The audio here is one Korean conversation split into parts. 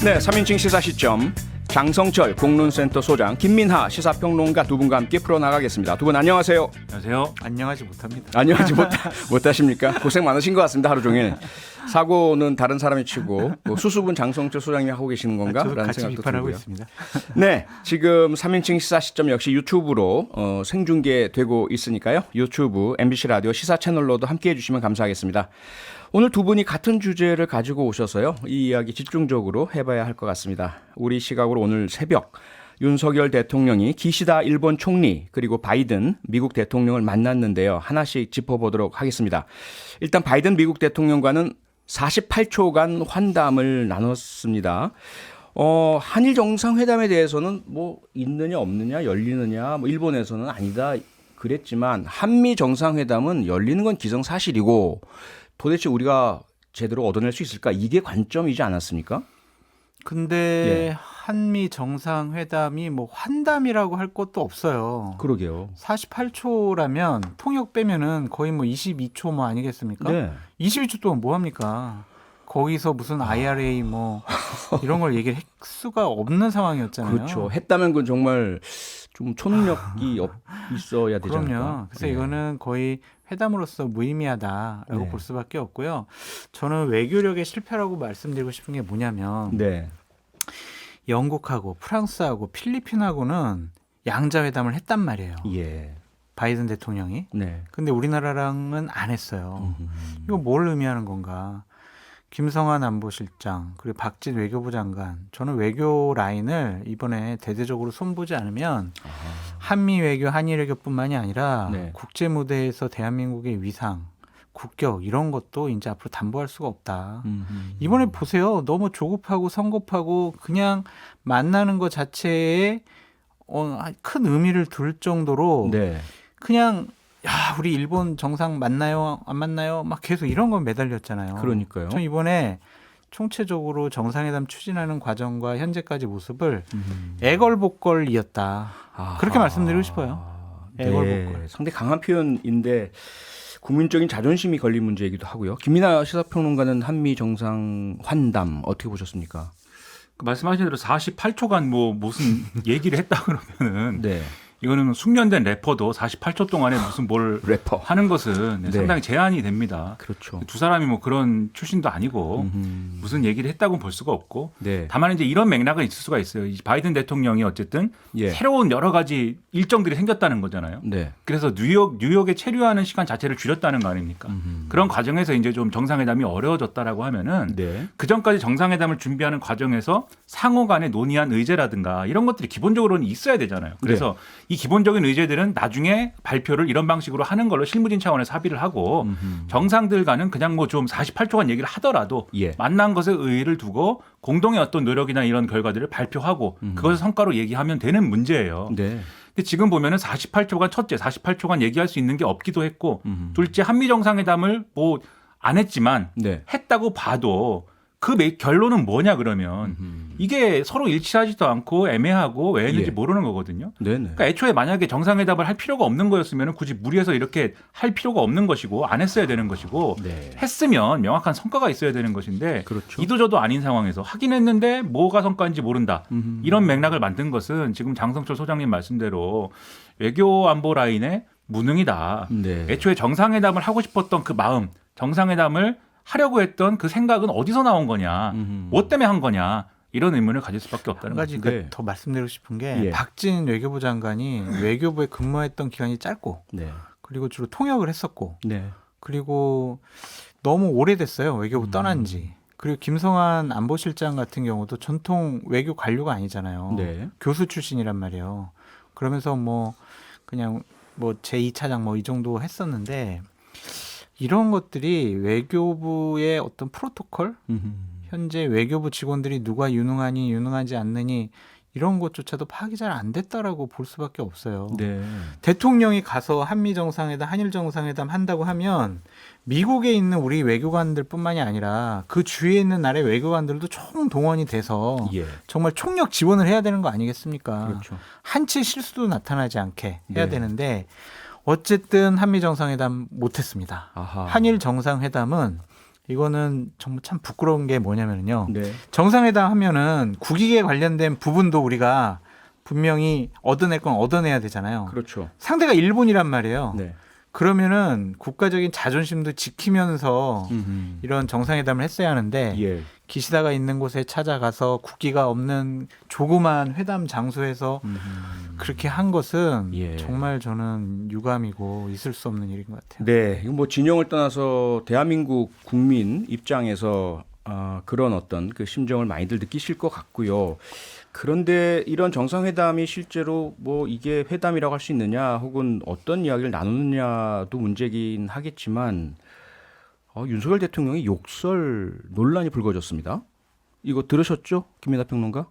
네, 3인칭 시사 시점 장성철 공론센터 소장 김민하 시사평론가 두 분과 함께 풀어나가겠습니다. 두 분 안녕하세요. 안녕하세요. 안녕하지 못합니다. 안녕하지 못하십니까? 고생 많으신 것 같습니다. 하루 종일. 사고는 다른 사람이 치고 수습은 장성철 소장님이 하고 계시는 건가? 저도 라는 같이 생각도 비판하고 들고요. 있습니다. 네, 지금 3인칭 시사 시점 역시 유튜브로 생중계되고 있으니까요. 유튜브 MBC 라디오 시사 채널로도 함께해 주시면 감사하겠습니다. 오늘 두 분이 같은 주제를 가지고 오셔서요. 이 이야기 집중적으로 해봐야 할 것 같습니다. 우리 시각으로 오늘 새벽 윤석열 대통령이 기시다 일본 총리 그리고 바이든 미국 대통령을 만났는데요. 하나씩 짚어보도록 하겠습니다. 일단 바이든 미국 대통령과는 48초간 환담을 나눴습니다. 한일 정상회담에 대해서는 뭐 있느냐 없느냐 열리느냐 뭐 일본에서는 아니다 그랬지만 한미 정상회담은 열리는 건 기정사실이고 도대체 우리가 제대로 얻어낼 수 있을까? 이게 관점이지 않았습니까? 근데 한미 정상회담이 뭐 환담이라고 할 것도 없어요. 그러게요. 48초라면 통역 빼면은 거의 뭐 22초 뭐 아니겠습니까? 네. 22초 동안 뭐 합니까? 거기서 무슨 IRA 뭐 이런 걸 얘기를 할 수가 없는 상황이었잖아요. 그렇죠. 했다면 그건 정말 좀 초능력이 있어야 되지 않을까? 그럼요. 그래서 이거는 거의 회담으로서 무의미하다라고 볼 수밖에 없고요. 저는 외교력의 실패라고 말씀드리고 싶은 게 뭐냐면 영국하고 프랑스하고 필리핀하고는 양자회담을 했단 말이에요. 예. 바이든 대통령이. 네. 근데 우리나라랑은 안 했어요. 이거 뭘 의미하는 건가? 김성한 안보실장 그리고 박진 외교부 장관 저는 외교 라인을 이번에 대대적으로 손보지 않으면 한미 외교 한일 외교뿐만이 아니라 국제 무대에서 대한민국의 위상 국격 이런 것도 이제 앞으로 담보할 수가 없다. 이번에 보세요. 너무 조급하고 성급하고 그냥 만나는 것 자체에 큰 의미를 둘 정도로 그냥 야, 우리 일본 정상 만나요? 안 만나요? 막 계속 이런 건 매달렸잖아요. 그러니까요. 전 이번에 총체적으로 정상회담 추진하는 과정과 현재까지 모습을 애걸복걸이었다. 그렇게 말씀드리고 싶어요. 애걸복걸. 네, 상당히 강한 표현인데 국민적인 자존심이 걸린 문제이기도 하고요. 김민하 시사평론가는 한미 정상 환담 어떻게 보셨습니까? 말씀하신 대로 48초간 뭐 무슨 얘기를 했다 그러면은 이거는 숙련된 래퍼도 48초 동안에 무슨 뭘 래퍼 하는 것은 상당히 제한이 됩니다. 그렇죠. 두 사람이 뭐 그런 출신도 아니고 무슨 얘기를 했다고 볼 수가 없고 다만 이제 이런 맥락은 있을 수가 있어요. 바이든 대통령이 어쨌든 새로운 여러 가지 일정들이 생겼다는 거잖아요. 그래서 뉴욕에 체류하는 시간 자체를 줄였다는 거 아닙니까? 그런 과정에서 이제 좀 정상회담이 어려워졌다라고 하면은 그 전까지 정상회담을 준비하는 과정에서 상호 간에 논의한 의제라든가 이런 것들이 기본적으로는 있어야 되잖아요. 그래서 이 기본적인 의제들은 나중에 발표를 이런 방식으로 하는 걸로 실무진 차원에서 합의를 하고 정상들과는 그냥 뭐 좀 48초간 얘기를 하더라도 만난 것에 의의를 두고 공동의 어떤 노력이나 이런 결과들을 발표하고 그것을 성과로 얘기하면 되는 문제예요. 근데 지금 보면은 48초간 첫째 48초간 얘기할 수 있는 게 없기도 했고 둘째 한미 정상회담을 뭐 안 했지만 했다고 봐도 그 결론은 뭐냐 그러면 이게 서로 일치하지도 않고 애매하고 왜 했는지 모르는 거거든요. 그러니까 애초에 만약에 정상회담을 할 필요가 없는 거였으면 굳이 무리해서 이렇게 할 필요가 없는 것이고 안 했어야 되는 것이고 했으면 명확한 성과가 있어야 되는 것인데 이도저도 아닌 상황에서 하긴 했는데 뭐가 성과인지 모른다. 이런 맥락을 만든 것은 지금 장성철 소장님 말씀대로 외교 안보 라인의 무능이다. 애초에 정상회담을 하고 싶었던 그 마음 정상회담을 하려고 했던 그 생각은 어디서 나온 거냐, 뭐 때문에 한 거냐 이런 의문을 가질 수밖에 없다는 거죠. 한 가지 더 말씀드리고 싶은 게 박진 외교부 장관이 외교부에 근무했던 기간이 짧고 그리고 주로 통역을 했었고 그리고 너무 오래됐어요. 외교부 떠난 지. 그리고 김성한 안보실장 같은 경우도 전통 외교 관료가 아니잖아요. 교수 출신이란 말이에요. 그러면서 뭐 그냥 뭐 제2차장 뭐 이 정도 했었는데 이런 것들이 외교부의 어떤 프로토콜, 현재 외교부 직원들이 누가 유능하니 유능하지 않느니 이런 것조차도 파악이 잘 안 됐다라고 볼 수밖에 없어요. 대통령이 가서 한미 정상회담, 한일 정상회담 한다고 하면 미국에 있는 우리 외교관들뿐만이 아니라 그 주위에 있는 나라의 외교관들도 총 동원이 돼서 정말 총력 지원을 해야 되는 거 아니겠습니까? 한치 실수도 나타나지 않게 해야 되는데 어쨌든 한미 정상회담 못했습니다. 한일 정상회담은 이거는 정말 참 부끄러운 게 뭐냐면요. 네. 정상회담 하면은 국익에 관련된 부분도 우리가 분명히 얻어낼 건 얻어내야 되잖아요. 그렇죠. 상대가 일본이란 말이에요. 네. 그러면은 국가적인 자존심도 지키면서 이런 정상회담을 했어야 하는데 예. 기시다가 있는 곳에 찾아가서 국기가 없는 조그만 회담 장소에서 그렇게 한 것은 예. 정말 저는 유감이고 있을 수 없는 일인 것 같아요. 네, 이건 뭐 진영을 떠나서 대한민국 국민 입장에서 그런 어떤 그 심정을 많이들 느끼실 것 같고요. 그런데 이런 정상회담이 실제로 뭐 이게 회담이라고 할 수 있느냐 혹은 어떤 이야기를 나누느냐도 문제긴 하겠지만 윤석열 대통령의 욕설 논란이 불거졌습니다. 이거 들으셨죠? 김민하 평론가?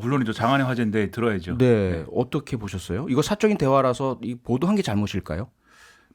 물론이죠. 장안의 화제인데 들어야죠. 네, 어떻게 보셨어요? 이거 사적인 대화라서 이 보도한 게 잘못일까요?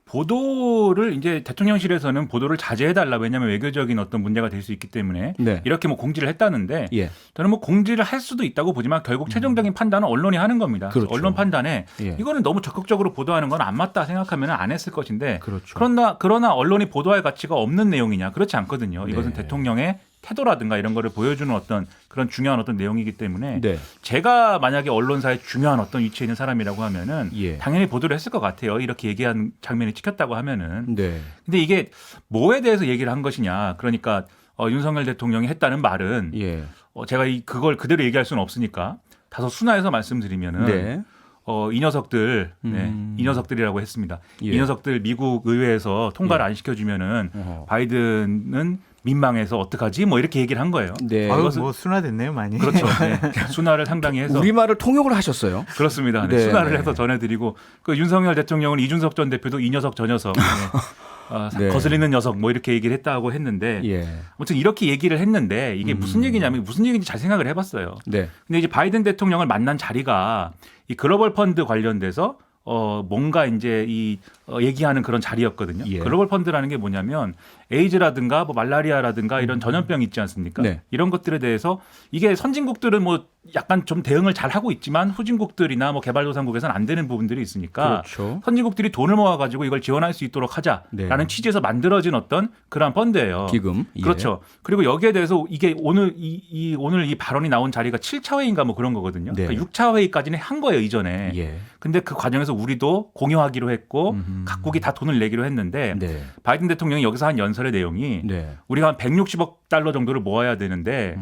보도를 이제 대통령실에서는 보도를 자제해달라. 왜냐하면 외교적인 어떤 문제가 될 수 있기 때문에 네. 이렇게 뭐 공지를 했다는데 예. 저는 뭐 공지를 할 수도 있다고 보지만 결국 최종적인 판단은 언론이 하는 겁니다. 그렇죠. 언론 판단에 예. 이거는 너무 적극적으로 보도하는 건 안 맞다 생각하면 안 했을 것인데 그렇죠. 그러나 언론이 보도할 가치가 없는 내용이냐? 그렇지 않거든요. 이것은 네. 대통령의 태도라든가 이런 거를 보여주는 어떤 그런 중요한 어떤 내용이기 때문에 네. 제가 만약에 언론사에 중요한 어떤 위치에 있는 사람이라고 하면은 예. 당연히 보도를 했을 것 같아요. 이렇게 얘기한 장면이 찍혔다고 하면은. 네. 근데 이게 뭐에 대해서 얘기를 한 것이냐. 그러니까 윤석열 대통령이 했다는 말은 예. 제가 그걸 그대로 얘기할 수는 없으니까 다소 순화해서 말씀드리면은 네. 이 녀석들, 네, 이 녀석들이라고 했습니다. 예. 이 녀석들 미국 의회에서 통과를 예. 안 시켜주면은 바이든은 민망해서 어떡하지? 뭐 이렇게 얘기를 한 거예요. 네. 뭐 순화됐네요, 많이. 그렇죠. 네. 순화를 상당히 해서 우리말을 통역을 하셨어요. 그렇습니다. 네. 순화를 해서 전해드리고 그 윤석열 대통령은 이준석 전 대표도 이 녀석 저 녀석. 네. 거슬리는 녀석 뭐 이렇게 얘기를 했다고 했는데 예. 아무튼 이렇게 얘기를 했는데 이게 무슨 얘기냐면 무슨 얘기인지 잘 생각을 해봤어요. 네. 근데 이제 바이든 대통령을 만난 자리가 이 글로벌 펀드 관련돼서 뭔가 이제 얘기하는 그런 자리였거든요. 예. 글로벌 펀드라는 게 뭐냐면 에이즈라든가 뭐 말라리아라든가 이런 전염병 있지 않습니까? 네. 이런 것들에 대해서 이게 선진국들은 뭐 약간 좀 대응을 잘 하고 있지만 후진국들이나 뭐 개발도상국에서는 안 되는 부분들이 있으니까 그렇죠. 선진국들이 돈을 모아가지고 이걸 지원할 수 있도록 하자라는 네. 취지에서 만들어진 어떤 그러한 펀드예요. 기금. 예. 그렇죠. 그리고 여기에 대해서 이게 오늘 이 발언이 나온 자리가 7차 회의인가 뭐 그런 거거든요. 네. 그러니까 6차 회의까지는 한 거예요 이전에. 예. 근데 그 과정에서 우리도 공유하기로 했고 각국이 다 돈을 내기로 했는데 네. 바이든 대통령이 여기서 한 연설의 내용이 네. 우리가 한 160억 달러 정도를 모아야 되는데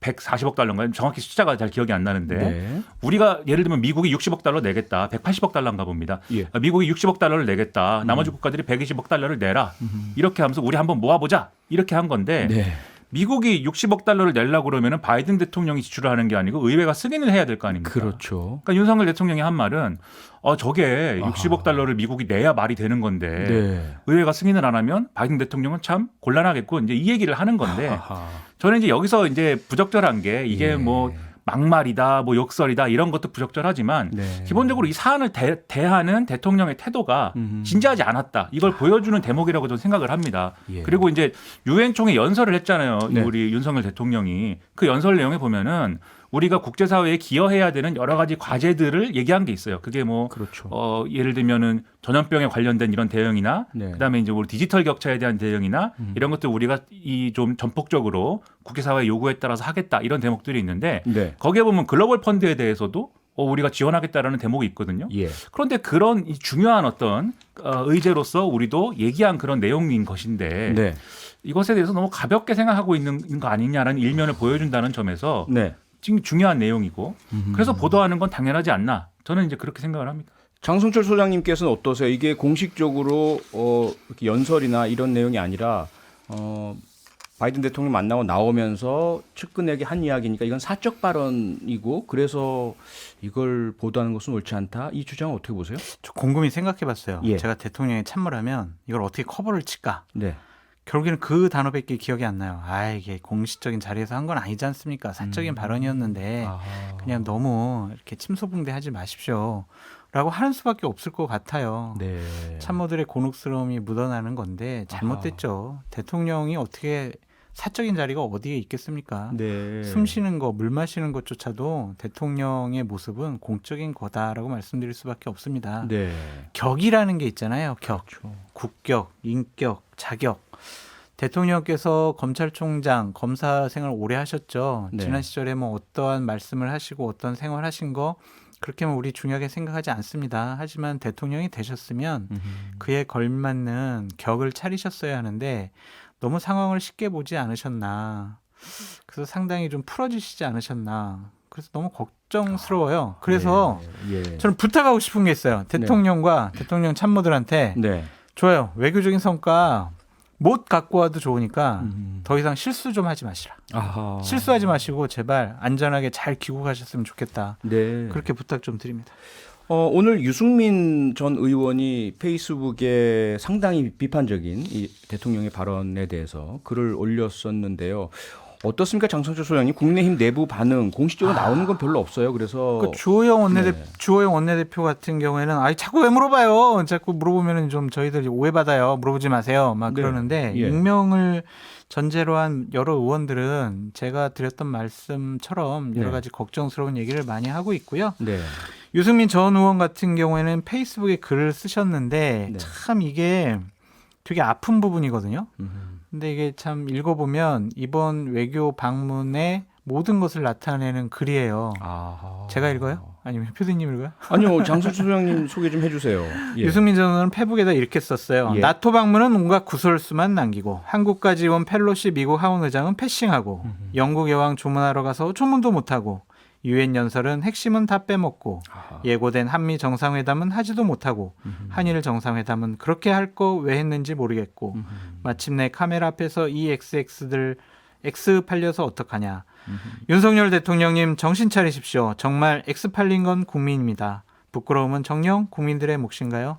140억 달러인가요? 정확히 숫자가 잘 기억이 안 나는데 네. 우리가 예를 들면 미국이 60억 달러 내겠다. 180억 달러인가 봅니다. 예. 미국이 60억 달러를 내겠다. 나머지 국가들이 120억 달러를 내라. 이렇게 하면서 우리 한번 모아보자. 이렇게 한 건데 네. 미국이 60억 달러를 내려고 그러면 바이든 대통령이 지출을 하는 게 아니고 의회가 승인을 해야 될 거 아닙니까? 그렇죠. 그러니까 윤석열 대통령이 한 말은 저게 60억 달러를 미국이 내야 말이 되는 건데 네. 의회가 승인을 안 하면 바이든 대통령은 참 곤란하겠고 이제 이 얘기를 하는 건데 저는 이제 여기서 이제 부적절한 게 이게 예. 뭐 막말이다, 뭐 욕설이다 이런 것도 부적절하지만 네. 기본적으로 이 사안을 대하는 대통령의 태도가 진지하지 않았다. 이걸 보여주는 대목이라고 저는 생각을 합니다. 예. 그리고 이제 유엔 총회 연설을 했잖아요. 네. 우리 윤석열 대통령이 그 연설 내용에 보면은 우리가 국제사회에 기여해야 되는 여러 가지 과제들을 얘기한 게 있어요. 그게 뭐 그렇죠. 예를 들면은 전염병에 관련된 이런 대응이나 네. 그다음에 이제 우리 디지털 격차에 대한 대응이나 이런 것들 우리가 좀 전폭적으로 국제사회 요구에 따라서 하겠다 이런 대목들이 있는데 네. 거기에 보면 글로벌 펀드에 대해서도 우리가 지원하겠다라는 대목이 있거든요. 예. 그런데 그런 중요한 어떤 의제로서 우리도 얘기한 그런 내용인 것인데 네. 이것에 대해서 너무 가볍게 생각하고 있는 거 아니냐라는 일면을 보여준다는 점에서 네. 지금 중요한 내용이고 그래서 보도하는 건 당연하지 않나 저는 이제 그렇게 생각을 합니다. 장성철 소장님께서는 어떠세요? 이게 공식적으로 이렇게 연설이나 이런 내용이 아니라 바이든 대통령 만나고 나오면서 측근에게 한 이야기니까 이건 사적 발언이고 그래서 이걸 보도하는 것은 옳지 않다. 이 주장은 어떻게 보세요? 저 곰곰이 생각해봤어요. 예. 제가 대통령에 참모라면 이걸 어떻게 커버를 칠까? 네. 결국에는 그 단어밖에 기억이 안 나요. 이게 공식적인 자리에서 한 건 아니지 않습니까? 사적인 발언이었는데 그냥 너무 이렇게 침소봉대하지 마십시오. 라고 하는 수밖에 없을 것 같아요. 네. 참모들의 곤혹스러움이 묻어나는 건데 잘못됐죠. 대통령이 어떻게 사적인 자리가 어디에 있겠습니까? 네. 숨 쉬는 거, 물 마시는 것조차도 대통령의 모습은 공적인 거다라고 말씀드릴 수밖에 없습니다. 네. 격이라는 게 있잖아요. 격, 그렇죠. 국격, 인격, 자격. 대통령께서 검찰총장, 검사 생활 오래 하셨죠. 네. 지난 시절에 뭐 어떠한 말씀을 하시고 어떤 생활 하신 거 그렇게만 우리 중요하게 생각하지 않습니다. 하지만 대통령이 되셨으면 그에 걸맞는 격을 차리셨어야 하는데 너무 상황을 쉽게 보지 않으셨나. 그래서 상당히 좀 풀어지시지 않으셨나. 그래서 너무 걱정스러워요. 그래서 저는 부탁하고 싶은 게 있어요. 대통령과 대통령 참모들한테 좋아요. 외교적인 성과 못 갖고 와도 좋으니까 더 이상 실수 좀 하지 마시라. 실수하지 마시고 제발 안전하게 잘 귀국하셨으면 좋겠다. 그렇게 부탁 좀 드립니다. 오늘 유승민 전 의원이 페이스북에 상당히 비판적인 이 대통령의 발언에 대해서 글을 올렸었는데요. 어떻습니까, 장성철 소장님? 국민의힘 내부 반응 공식적으로 나오는 건 별로 없어요. 그래서 주호영 원내대표 같은 경우에는 자꾸 왜 물어봐요? 자꾸 물어보면은 좀 저희들이 오해받아요. 물어보지 마세요. 막 그러는데 익명을 전제로 한 여러 의원들은 제가 드렸던 말씀처럼 여러 가지 걱정스러운 얘기를 많이 하고 있고요. 유승민 전 의원 같은 경우에는 페이스북에 글을 쓰셨는데 참 이게 되게 아픈 부분이거든요. 근데 이게 참 읽어보면 이번 외교 방문의 모든 것을 나타내는 글이에요. 제가 읽어요? 아니면 표디님 읽어요? 아니요. 장성철 소장님 소개 좀 해주세요. 유승민 전 의원은 페북에다 이렇게 썼어요. 나토 방문은 온갖 구설수만 남기고 한국까지 온 펠로시 미국 하원 의장은 패싱하고 영국 여왕 조문하러 가서 조문도 못하고 유엔 연설은 핵심은 다 빼먹고 예고된 한미 정상회담은 하지도 못하고 한일 정상회담은 그렇게 할 거 왜 했는지 모르겠고 마침내 카메라 앞에서 이 XX들 X 팔려서 어떡하냐. 윤석열 대통령님 정신 차리십시오. 정말 X 팔린 건 국민입니다. 부끄러움은 정녕 국민들의 몫인가요?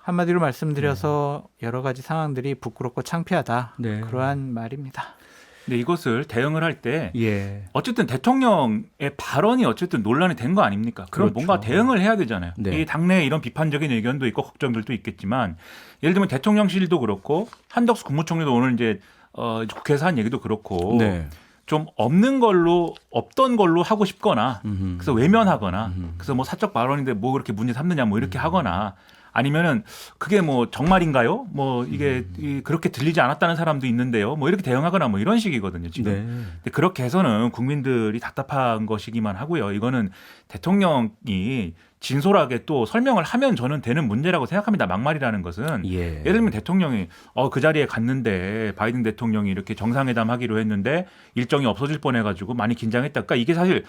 한마디로 말씀드려서 여러 가지 상황들이 부끄럽고 창피하다. 그러한 말입니다. 근데 이것을 대응을 할 때 어쨌든 대통령의 발언이 어쨌든 논란이 된 거 아닙니까? 그럼 뭔가 대응을 해야 되잖아요. 이 당내에 이런 비판적인 의견도 있고 걱정들도 있겠지만 예를 들면 대통령실도 그렇고 한덕수 국무총리도 오늘 이제 국회에서 한 얘기도 그렇고 좀 없던 걸로 하고 싶거나 그래서 외면하거나 그래서 뭐 사적 발언인데 뭐 그렇게 문제 삼느냐 뭐 이렇게 하거나 아니면은 그게 뭐 정말인가요? 뭐 이게 그렇게 들리지 않았다는 사람도 있는데요. 뭐 이렇게 대응하거나 뭐 이런 식이거든요, 지금. 근데 그렇게 해서는 국민들이 답답한 것이기만 하고요. 이거는 대통령이 진솔하게 또 설명을 하면 저는 되는 문제라고 생각합니다. 막말이라는 것은 예를 들면 대통령이 그 자리에 갔는데 바이든 대통령이 이렇게 정상회담 하기로 했는데 일정이 없어질 뻔해가지고 많이 긴장했다. 그러니까 이게 사실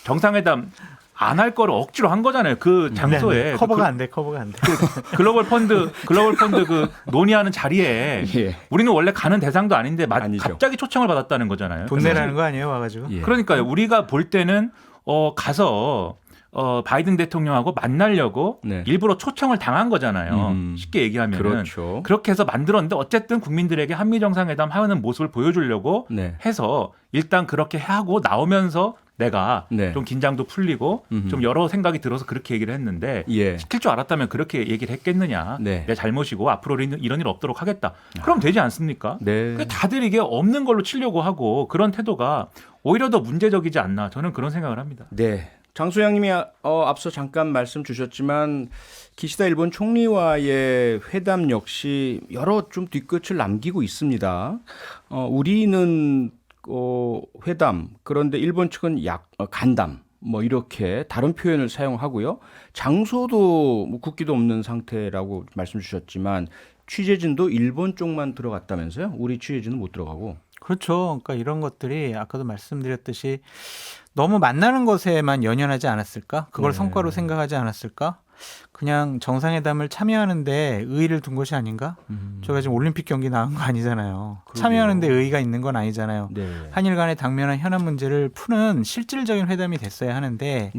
정상회담 안 할 거를 억지로 한 거잖아요. 그 장소에 커버가 안 돼. 글로벌 펀드 그 논의하는 자리에 우리는 원래 가는 대상도 아닌데 갑자기 초청을 받았다는 거잖아요. 돈 내라는 거 아니에요, 와가지고. 그러니까요. 우리가 볼 때는 가서 바이든 대통령하고 만나려고 일부러 초청을 당한 거잖아요. 쉽게 얘기하면은 그렇게 해서 만들었는데 어쨌든 국민들에게 한미 정상회담 하는 모습을 보여주려고 해서 일단 그렇게 하고 나오면서 내가 좀 긴장도 풀리고 좀 여러 생각이 들어서 그렇게 얘기를 했는데 시킬 줄 알았다면 그렇게 얘기를 했겠느냐. 내 잘못이고 앞으로 이런 일 없도록 하겠다. 그럼 되지 않습니까? 다들 이게 없는 걸로 치려고 하고 그런 태도가 오히려 더 문제적이지 않나. 저는 그런 생각을 합니다. 장 소장님이 앞서 잠깐 말씀 주셨지만 기시다 일본 총리와의 회담 역시 여러 좀 뒤끝을 남기고 있습니다. 우리는 회담, 그런데 일본 측은 간담, 뭐 이렇게 다른 표현을 사용하고요. 장소도 뭐 국기도 없는 상태라고 말씀 주셨지만 취재진도 일본 쪽만 들어갔다면서요? 우리 취재진은 못 들어가고. 그렇죠. 그러니까 이런 것들이 아까도 말씀드렸듯이 너무 만나는 것에만 연연하지 않았을까? 그걸 성과로 생각하지 않았을까? 그냥 정상회담을 참여하는데 의의를 둔 것이 아닌가? 저희가 지금 올림픽 경기 나온 거 아니잖아요. 참여하는데 의의가 있는 건 아니잖아요. 한일 간의 당면한 현안 문제를 푸는 실질적인 회담이 됐어야 하는데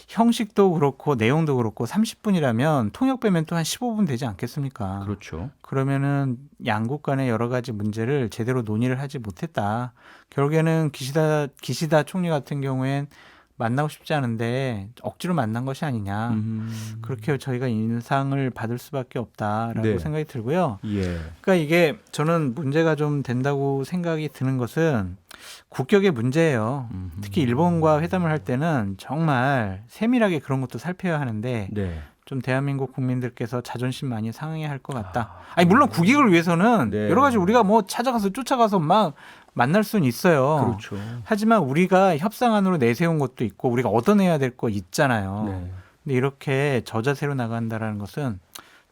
형식도 그렇고 내용도 그렇고 30분이라면 통역 빼면 또 한 15분 되지 않겠습니까? 그렇죠. 그러면은 양국 간의 여러 가지 문제를 제대로 논의를 하지 못했다. 결국에는 기시다 총리 같은 경우엔 만나고 싶지 않은데 억지로 만난 것이 아니냐. 그렇게 저희가 인상을 받을 수밖에 없다라고 생각이 들고요. 그러니까 이게 저는 문제가 좀 된다고 생각이 드는 것은 국격의 문제예요. 특히 일본과 회담을 할 때는 정말 세밀하게 그런 것도 살펴야 하는데 좀 대한민국 국민들께서 자존심 많이 상해할 것 같다. 아니 물론 국익을 위해서는 네. 여러 가지 우리가 뭐 찾아가서 쫓아가서 막 만날 수는 있어요. 그렇죠. 하지만 우리가 협상안으로 내세운 것도 있고 우리가 얻어내야 될 거 있잖아요. 네. 근데 이렇게 저자세로 나간다라는 것은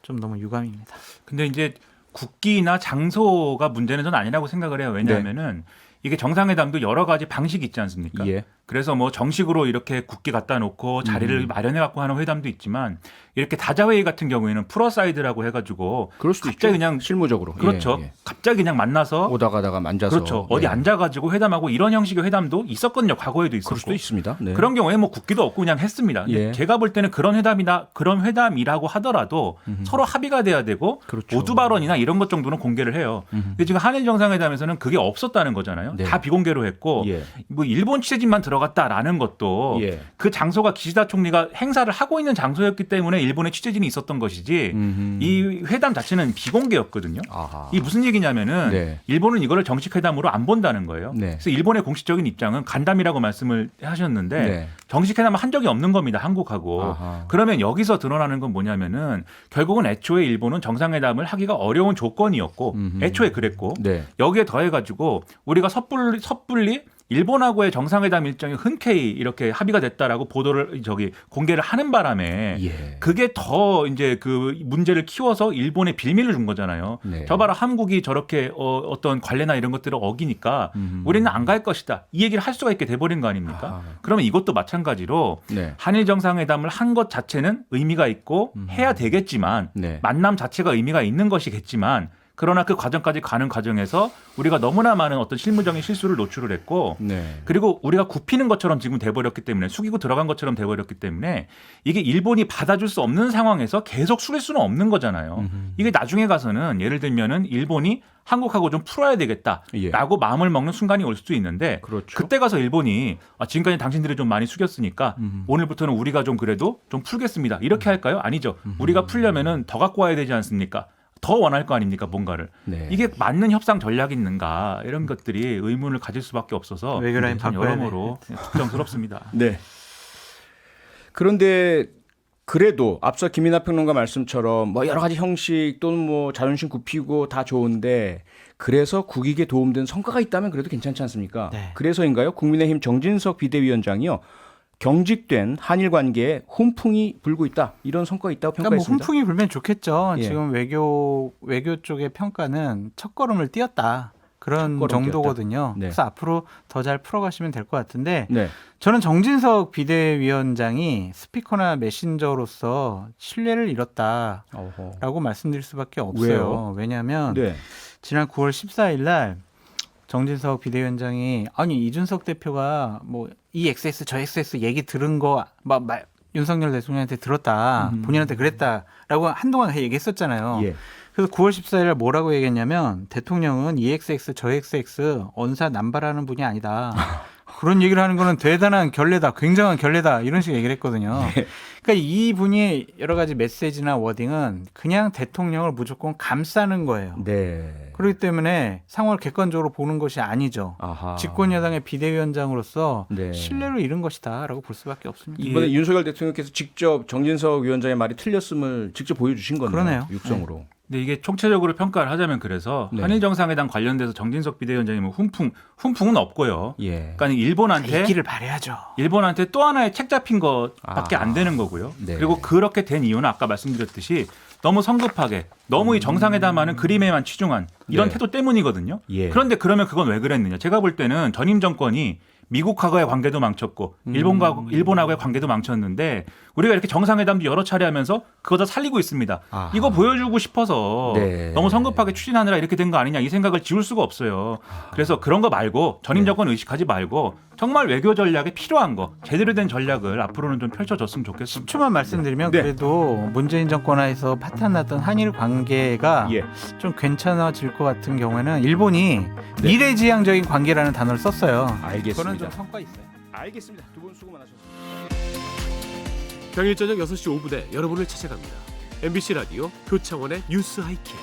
좀 너무 유감입니다. 근데 이제 국기나 장소가 문제는 전 아니라고 생각을 해요. 왜냐하면은 이게 정상회담도 여러 가지 방식이 있지 않습니까? 예. 그래서 뭐 정식으로 이렇게 국기 갖다 놓고 자리를 마련해 갖고 하는 회담도 있지만 이렇게 다자회의 같은 경우에는 풀어사이드라고 해가지고 그럴 수도 갑자기 있죠. 그냥 실무적으로. 그렇죠. 예. 갑자기 그냥 만나서 오다 가다가 만져서 그렇죠. 어디 앉아가지고 회담하고 이런 형식의 회담도 있었거든요. 과거에도 있었고. 그럴 수도 있습니다. 네. 그런 경우에 뭐 국기도 없고 그냥 했습니다. 근데 예. 제가 볼 때는 그런 회담이라고 하더라도 서로 합의가 돼야 되고 그렇죠. 모두 발언이나 이런 것 정도는 공개를 해요. 근데 지금 한일 정상회담에서는 그게 없었다는 거잖아요. 네. 다 비공개로 했고 예. 뭐 일본 취재진만 들어갔다라는 것도 예. 그 장소가 기시다 총리가 행사를 하고 있는 장소였기 때문에 일본에 취재진이 있었던 것이지 이 회담 자체는 비공개였거든요. 아하. 이 무슨 얘기냐면은 네. 일본은 이거를 정식 회담으로 안 본다는 거예요. 네. 그래서 일본의 공식적인 입장은 간담이라고 말씀을 하셨는데 네. 정식 회담을 한 적이 없는 겁니다. 한국하고. 아하. 그러면 여기서 드러나는 건 뭐냐면은 결국은 애초에 일본은 정상회담을 하기가 어려운 조건이었고 애초에 그랬고 네. 여기에 더해가지고 우리가 섣불리 일본하고의 정상회담 일정이 흔쾌히 이렇게 합의가 됐다라고 보도를 공개를 하는 바람에 예. 그게 더 이제 그 문제를 키워서 일본에 빌미를 준 거잖아요. 네. 저 봐라 한국이 저렇게 어떤 관례나 이런 것들을 어기니까 우리는 안 갈 것이다. 이 얘기를 할 수가 있게 돼버린 거 아닙니까? 아하. 그러면 이것도 마찬가지로 네. 한일 정상회담을 한 것 자체는 의미가 있고 해야 되겠지만 네. 만남 자체가 의미가 있는 것이겠지만 그러나 그 과정까지 가는 과정에서 우리가 너무나 많은 어떤 실무적인 실수를 노출을 했고 네. 그리고 우리가 굽히는 것처럼 지금 돼버렸기 때문에 숙이고 들어간 것처럼 돼버렸기 때문에 이게 일본이 받아줄 수 없는 상황에서 계속 숙일 수는 없는 거잖아요. 이게 나중에 가서는 예를 들면은 일본이 한국하고 좀 풀어야 되겠다라고 예. 마음을 먹는 순간이 올 수도 있는데 그렇죠. 그때 가서 일본이 지금까지 당신들이 좀 많이 숙였으니까 오늘부터는 우리가 좀 그래도 좀 풀겠습니다. 이렇게 할까요? 아니죠. 우리가 풀려면은 더 갖고 와야 되지 않습니까? 더 원할 거 아닙니까 뭔가를. 네. 이게 맞는 협상 전략이 있는가 이런 것들이 의문을 가질 수밖에 없어서 외교라인 바꿔야 여러모로 걱정스럽습니다. 네. 그런데 그래도 앞서 김이나 평론가 말씀처럼 뭐 여러 가지 형식 또는 뭐 자존심 굽히고 다 좋은데 그래서 국익에 도움된 성과가 있다면 그래도 괜찮지 않습니까? 네. 그래서인가요? 국민의힘 정진석 비대위원장이요. 경직된 한일 관계에 훈풍이 불고 있다. 이런 성과가 있다고 그러니까 뭐 평가했습니다. 훈풍이 불면 좋겠죠. 예. 지금 외교 쪽의 평가는 첫걸음을 띄었다. 그런 첫걸음 정도거든요. 네. 그래서 앞으로 더 잘 풀어가시면 될 것 같은데 네. 저는 정진석 비대위원장이 스피커나 메신저로서 신뢰를 잃었다라고 말씀드릴 수밖에 없어요. 왜요? 왜냐하면 네. 지난 9월 14일 날 정진석 비대위원장이 아니 이준석 대표가 뭐 이 XS 저 XS 얘기 들은 거 윤석열 대통령한테 들었다. 본인한테 그랬다라고 한동안 얘기했었잖아요. 예. 그래서 9월 14일 뭐라고 얘기했냐면 대통령은 이 XX 저 XX 언사 남발하는 분이 아니다. 그런 얘기를 하는 거는 대단한 결례다. 굉장한 결례다. 이런 식으로 얘기를 했거든요. 네. 그러니까 이 분이 여러 가지 메시지나 워딩은 그냥 대통령을 무조건 감싸는 거예요. 네. 그렇기 때문에 상황을 객관적으로 보는 것이 아니죠. 아하. 집권여당의 비대위원장으로서 네. 신뢰를 잃은 것이다 라고 볼 수밖에 없습니다. 이번에 윤석열 대통령께서 직접 정진석 위원장의 말이 틀렸음을 직접 보여주신 거네요. 그러네요. 육성으로. 근데 이게 총체적으로 평가를 하자면 그래서 네. 한일 정상회담 관련돼서 정진석 비대위원장이 뭐 훈풍은 없고요. 예. 그러니까 일본한테 있기를 바라야죠. 또 하나의 책 잡힌 것밖에 안 되는 거고요. 네. 그리고 그렇게 된 이유는 아까 말씀드렸듯이 너무 성급하게 너무 이 정상회담하는 그림에만 치중한 이런 네. 태도 때문이거든요. 예. 그런데 그러면 그건 왜 그랬느냐. 제가 볼 때는 전임 정권이 미국하고의 관계도 망쳤고 일본하고의 관계도 망쳤는데 우리가 이렇게 정상회담도 여러 차례 하면서 그거 다 살리고 있습니다. 아하. 이거 보여주고 싶어서 네. 너무 성급하게 추진하느라 이렇게 된 거 아니냐 이 생각을 지울 수가 없어요. 그래서 그런 거 말고 전임 정권 의식하지 말고 정말 외교 전략에 필요한 거 제대로 된 전략을 앞으로는 좀 펼쳐줬으면 좋겠습니다. 10초만 말씀드리면 네. 그래도 문재인 정권 하에서 파탄났던 한일 관계가 예. 좀 괜찮아질 것 같은 경우에는 일본이 미래지향적인 관계라는 단어를 썼어요. 알겠습니다. 그거는 좀 성과 있어요. 알겠습니다. 두 분 수고 많으셨습니다. 평일 저녁 6시 5분에 여러분을 찾아갑니다. MBC 라디오 표창원의 뉴스 하이킥.